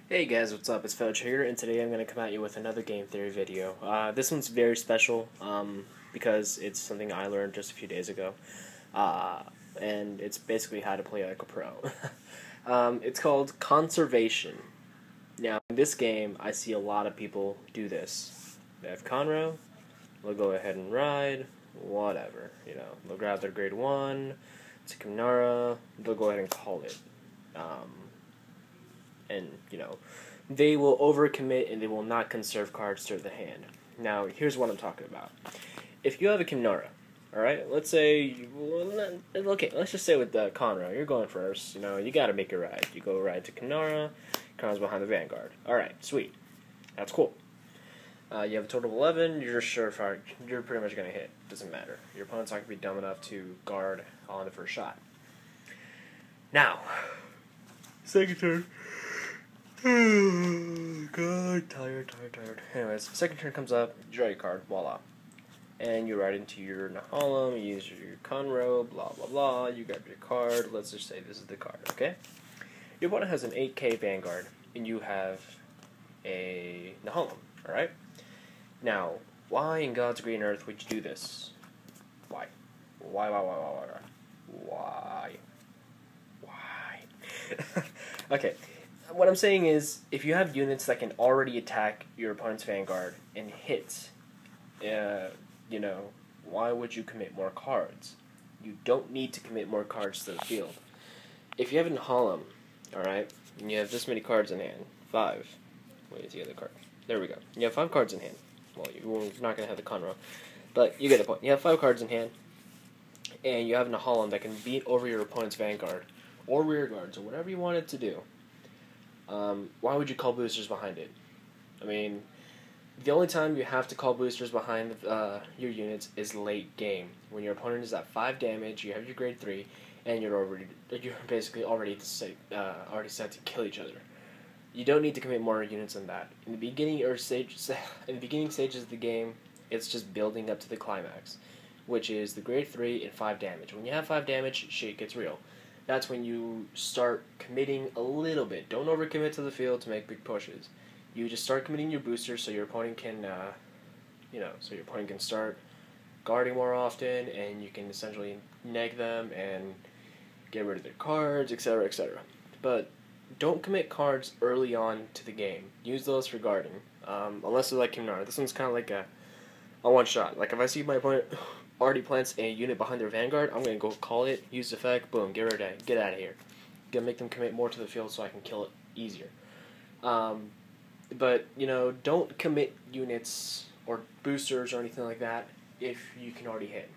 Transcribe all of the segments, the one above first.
Hey guys, what's up? It's Felch here, and today I'm going to come at you with another game theory video. This one's very special because it's something I learned just a few days ago, and it's basically how to play like a pro. It's called Conservation. Now, in this game, I see a lot of people do this. They have Conroe, they'll go ahead and ride, whatever. They'll grab their grade 1, to Kimnara, they'll go ahead and call it. And they will overcommit and they will not conserve cards to the hand. Now, here's what I'm talking about. If you have a Kimnara, alright, let's say, let's just say with Conroe, you're going first, you gotta make a ride. You go ride to Kimnara, Conroe's behind the Vanguard. Alright, sweet. That's cool. You have a total of 11, you're surefire, you're pretty much gonna hit. Doesn't matter. Your opponent's not gonna be dumb enough to guard on the first shot. Now, second turn. God, tired. Anyways, second turn comes up, you draw your card, voila. And you ride into your Nahalem, you use your Conroe, blah blah blah, you grab your card, let's just say this is the card, okay? Your opponent has an 8k Vanguard, and you have a Nahalem, alright? Now, why in God's green earth would you do this? Why? Why? Okay. What I'm saying is, if you have units that can already attack your opponent's Vanguard and hit, why would you commit more cards? You don't need to commit more cards to the field. If you have an Nahalem, alright, and you have this many cards in hand, 5. Where's the other card? There we go. You have 5 cards in hand. Well, you're not going to have the Conroe, but you get the point. You have 5 cards in hand, and you have a Nahalem that can beat over your opponent's Vanguard, or rear guards, or whatever you want it to do. Why would you call boosters behind it? I mean, the only time you have to call boosters behind your units is late game. When your opponent is at 5 damage, you have your grade 3, and you're basically already set to kill each other. You don't need to commit more units than that. In the beginning stages of the game, it's just building up to the climax, which is the grade 3 and 5 damage. When you have 5 damage, shit gets real. That's when you start committing a little bit. Don't overcommit to the field to make big pushes. You just start committing your boosters so your opponent can, start guarding more often, and you can essentially neg them and get rid of their cards, etc., etc. But don't commit cards early on to the game. Use those for guarding, unless they're like Kimnara. This one's kind of like a one shot. Like if I see my opponent already plants a unit behind their Vanguard, I'm going to go call it, use the effect, boom, get rid of it, get out of here. Gonna make them commit more to the field so I can kill it easier. But, don't commit units or boosters or anything like that if you can already hit.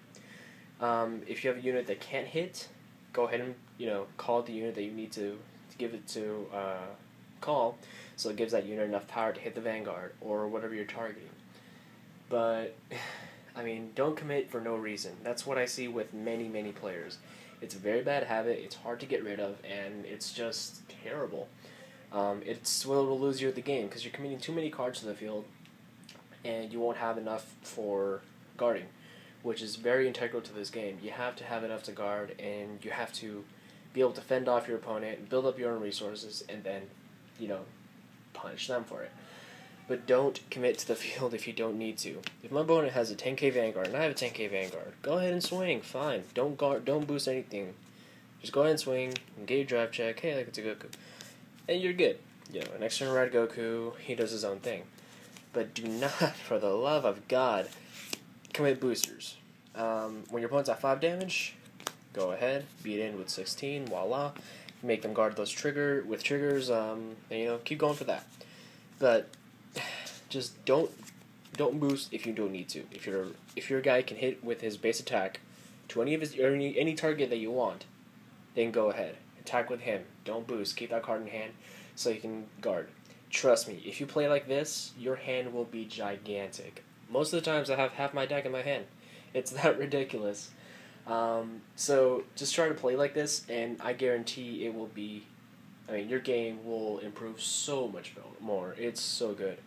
If you have a unit that can't hit, go ahead and, call the unit that you need to give it to call, so it gives that unit enough power to hit the Vanguard or whatever you're targeting. But I mean, don't commit for no reason. That's what I see with many, many players. It's a very bad habit, it's hard to get rid of, and it's just terrible. It's what will lose you at the game, because you're committing too many cards to the field, and you won't have enough for guarding, which is very integral to this game. You have to have enough to guard, and you have to be able to fend off your opponent, build up your own resources, and then, punish them for it. But don't commit to the field if you don't need to. If my opponent has a 10k Vanguard and I have a 10k Vanguard, go ahead and swing, fine. Don't boost anything. Just go ahead and swing, and get your drive check, hey, like it's a Goku. And you're good. Next turn ride Goku, he does his own thing. But do not, for the love of God, commit boosters. When your opponent's at 5 damage, go ahead, beat in with 16, voila. Make them guard those triggers, and keep going for that. But just don't boost if you don't need to. If your guy can hit with his base attack to any target that you want, then go ahead, attack with him. Don't boost. Keep that card in hand so you can guard. Trust me, if you play like this, your hand will be gigantic. Most of the times I have half my deck in my hand. It's that ridiculous. So just try to play like this, and I guarantee it will be. Your game will improve so much more. It's so good.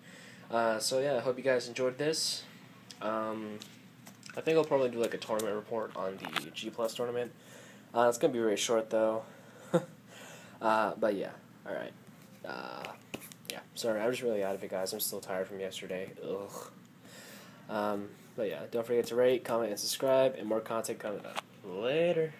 So yeah, I hope you guys enjoyed this. I think I'll probably do like a tournament report on the G+ tournament. It's gonna be very short though. But yeah, alright. Sorry, I'm just really out of it, guys. I'm still tired from yesterday. Ugh. But yeah, don't forget to rate, comment, and subscribe, and more content coming up. Later.